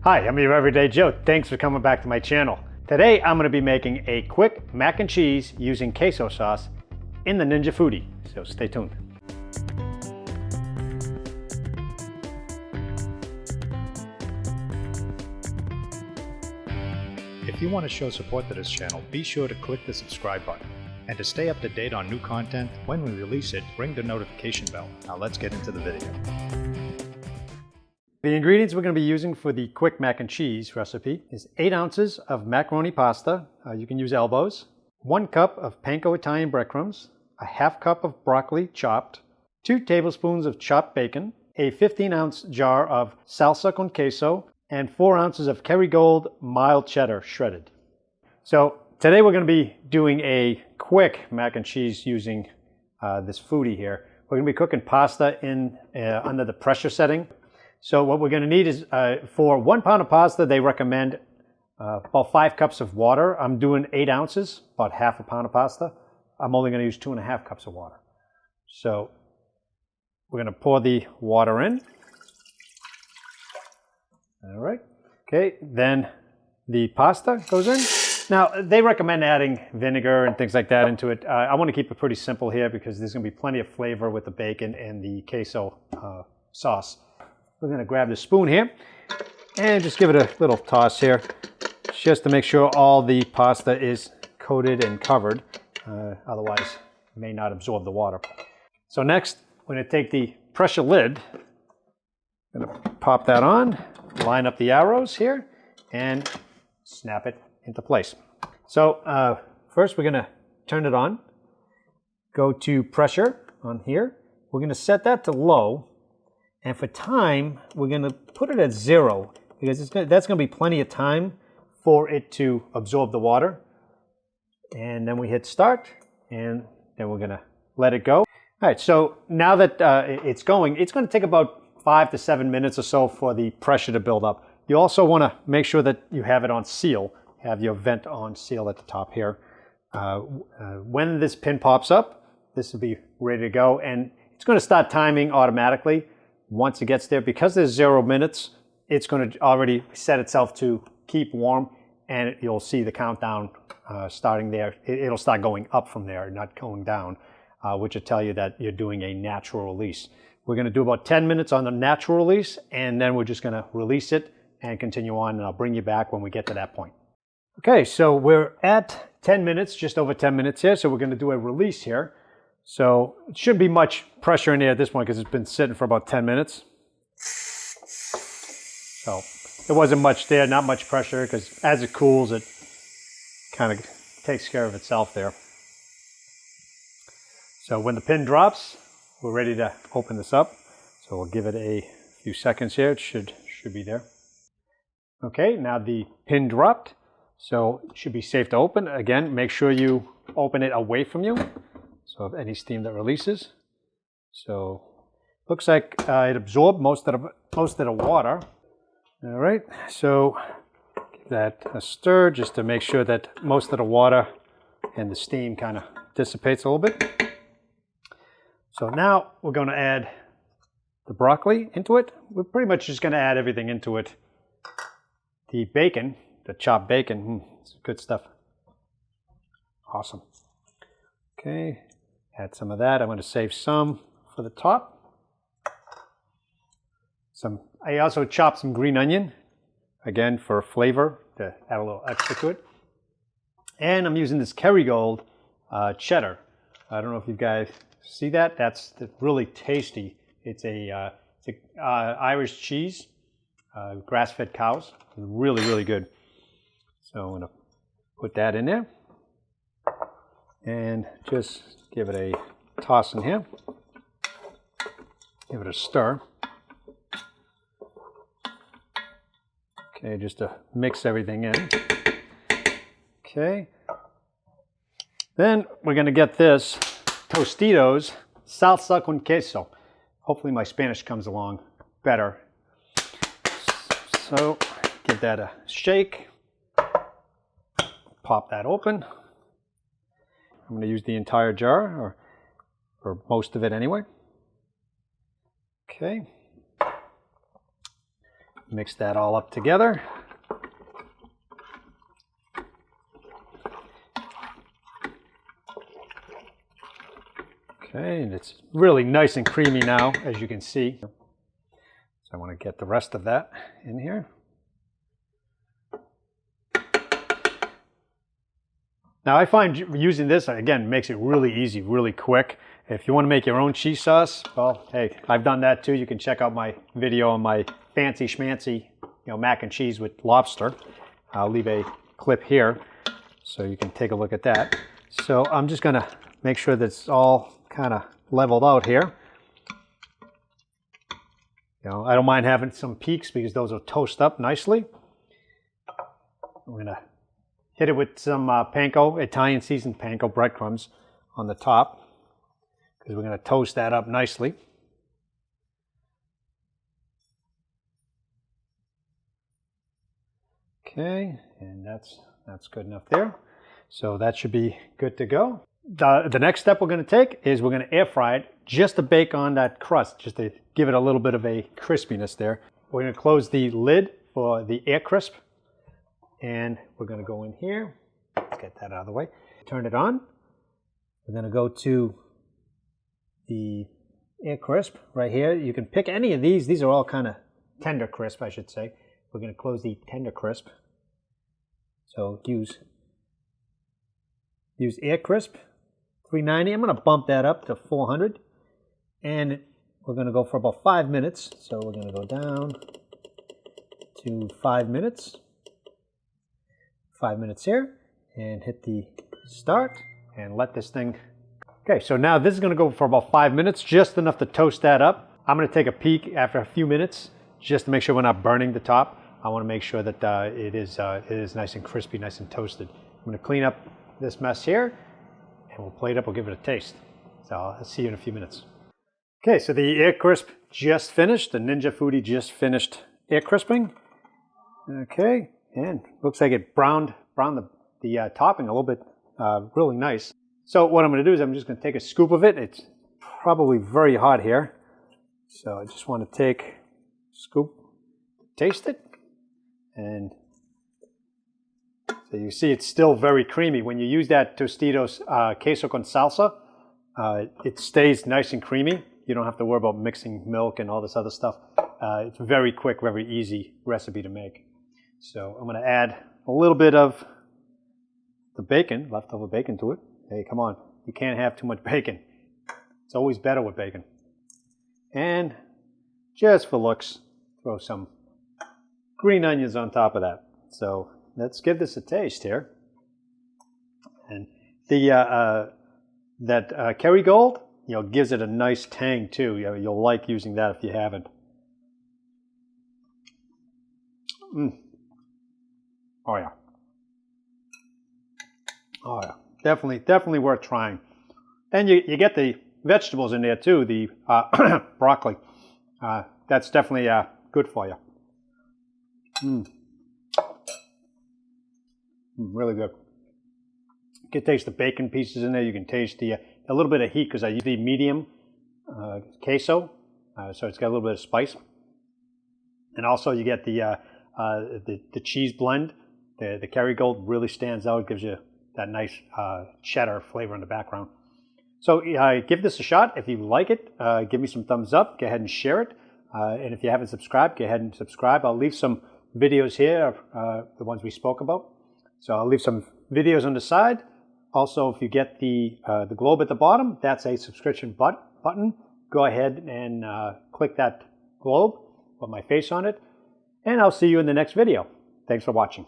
Hi, I'm your Everyday Joe. Thanks for coming back to my channel. Today I'm going to be making a quick mac and cheese using queso sauce in the Ninja Foodi, so stay tuned. If you want to show support to this channel, be sure to click the subscribe button. And to stay up to date on new content, when we release it, ring the notification bell. Now let's get into the video. The ingredients we're going to be using for the quick mac and cheese recipe is 8 ounces of macaroni pasta, you can use elbows, 1 cup of panko Italian breadcrumbs, a half cup of broccoli chopped, 2 tablespoons of chopped bacon, a 15-ounce jar of salsa con queso, and 4 ounces of Kerrygold mild cheddar shredded. So today we're going to be doing a quick mac and cheese using this Foodi here. We're going to be cooking pasta in under the pressure setting. So what we're going to need is, for 1 pound of pasta, they recommend about 5 cups of water. I'm doing 8 ounces, about half a pound of pasta. I'm only going to use 2.5 cups of water. So we're going to pour the water in. All right. Okay, then the pasta goes in. Now, they recommend adding vinegar and things like that into it. I want to keep it pretty simple here because there's going to be plenty of flavor with the bacon and the queso sauce. We're going to grab the spoon here and just give it a little toss here just to make sure all the pasta is coated and covered. Otherwise, it may not absorb the water. So next, we're going to take the pressure lid. I'm going to pop that on, line up the arrows here, and snap it into place. So first we're going to turn it on. Go to pressure on here. We're going to set that to low. And for time, we're going to put it at 0 because that's going to be plenty of time for it to absorb the water. And then we hit start, and then we're going to let it go. All right, so now that it's going to take about 5 to 7 minutes or so for the pressure to build up. You also want to make sure that you have it on seal, have your vent on seal at the top here. When this pin pops up, this will be ready to go, and it's going to start timing automatically. Once it gets there, because there's 0 minutes, it's going to already set itself to keep warm, and you'll see the countdown starting there. It'll start going up from there, not going down, which will tell you that you're doing a natural release. We're going to do about 10 minutes on the natural release, and then we're just going to release it and continue on, and I'll bring you back when we get to that point. Okay, so we're at 10 minutes, just over 10 minutes here, so we're going to do a release here. So it shouldn't be much pressure in there at this point because it's been sitting for about 10 minutes. So there wasn't much there, not much pressure, because as it cools, it kind of takes care of itself there. So when the pin drops, we're ready to open this up. So we'll give it a few seconds here. It should be there. Okay, now the pin dropped, so it should be safe to open. Again, make sure you open it away from you. So of any steam that releases. So looks like it absorbed most of the water. All right, so give that a stir just to make sure that most of the water and the steam kind of dissipates a little bit. So now we're going to add the broccoli into it. We're pretty much just going to add everything into it. The bacon, the chopped bacon, it's good stuff. Awesome. Okay. Add some of that. I'm going to save some for the top. I also chopped some green onion, again for flavor, to add a little extra to it. And I'm using this Kerrygold cheddar. I don't know if you guys see that. That's really tasty. It's a Irish cheese, grass-fed cows. Really, really good. So I'm going to put that in there. And just give it a toss in here. Give it a stir. Okay, just to mix everything in. Okay. Then we're going to get this Tostitos Salsa con Queso. Hopefully my Spanish comes along better. So give that a shake. Pop that open. I'm going to use the entire jar, or most of it anyway. Okay. Mix that all up together. Okay, and it's really nice and creamy now, as you can see. So I want to get the rest of that in here. Now I find using this, again, makes it really easy, really quick. If you want to make your own cheese sauce, well, hey, I've done that too. You can check out my video on my fancy schmancy, mac and cheese with lobster. I'll leave a clip here so you can take a look at that. So I'm just gonna make sure that it's all kind of leveled out here. I don't mind having some peaks because those will toast up nicely. I'm gonna hit it with some panko, Italian seasoned panko breadcrumbs on the top, because we're going to toast that up nicely. Okay, and that's good enough there. So that should be good to go. The next step we're going to take is we're going to air fry it just to bake on that crust, just to give it a little bit of a crispiness there. We're going to close the lid for the air crisp. And we're going to go in here. Let's get that out of the way. Turn it on. We're going to go to the air crisp right here. You can pick any of these. These are all kind of tender crisp, I should say. We're going to close the tender crisp. So use air crisp 390. I'm going to bump that up to 400. And we're going to go for about 5 minutes. So we're going to go down to 5 minutes. 5 minutes here, and hit the start and let this thing. Okay, so now this is going to go for about 5 minutes, just enough to toast that up. I'm going to take a peek after a few minutes just to make sure we're not burning the top. I want to make sure that it is nice and crispy, nice and toasted. I'm going to clean up this mess here, and we'll plate it up. We'll give it a taste. So I'll see you in a few minutes. Okay, so the air crisp just finished. The Ninja Foodi just finished air crisping. Okay. And looks like it browned the topping a little bit, really nice. So what I'm going to do is I'm just going to take a scoop of it. It's probably very hot here. So I just want to take a scoop, taste it. And so you see it's still very creamy. When you use that Tostitos Queso con Salsa, it stays nice and creamy. You don't have to worry about mixing milk and all this other stuff. It's very quick, very easy recipe to make. So I'm going to add a little bit of the bacon, leftover bacon to it. Hey, come on. You can't have too much bacon. It's always better with bacon. And just for looks, throw some green onions on top of that. So let's give this a taste here. And the that Kerrygold, gives it a nice tang too. You'll like using that if you haven't. Oh yeah. Oh yeah. Definitely worth trying. And you get the vegetables in there too, the broccoli. That's definitely good for you. Really good. You can taste the bacon pieces in there. You can taste a little bit of heat because I use the medium queso, so it's got a little bit of spice. And also you get the cheese blend. The Kerrygold really stands out. It gives you that nice cheddar flavor in the background. So give this a shot. If you like it, give me some thumbs up. Go ahead and share it. And if you haven't subscribed, go ahead and subscribe. I'll leave some videos here, the ones we spoke about. So I'll leave some videos on the side. Also, if you get the globe at the bottom, that's a subscription button. Go ahead and click that globe, put my face on it, and I'll see you in the next video. Thanks for watching.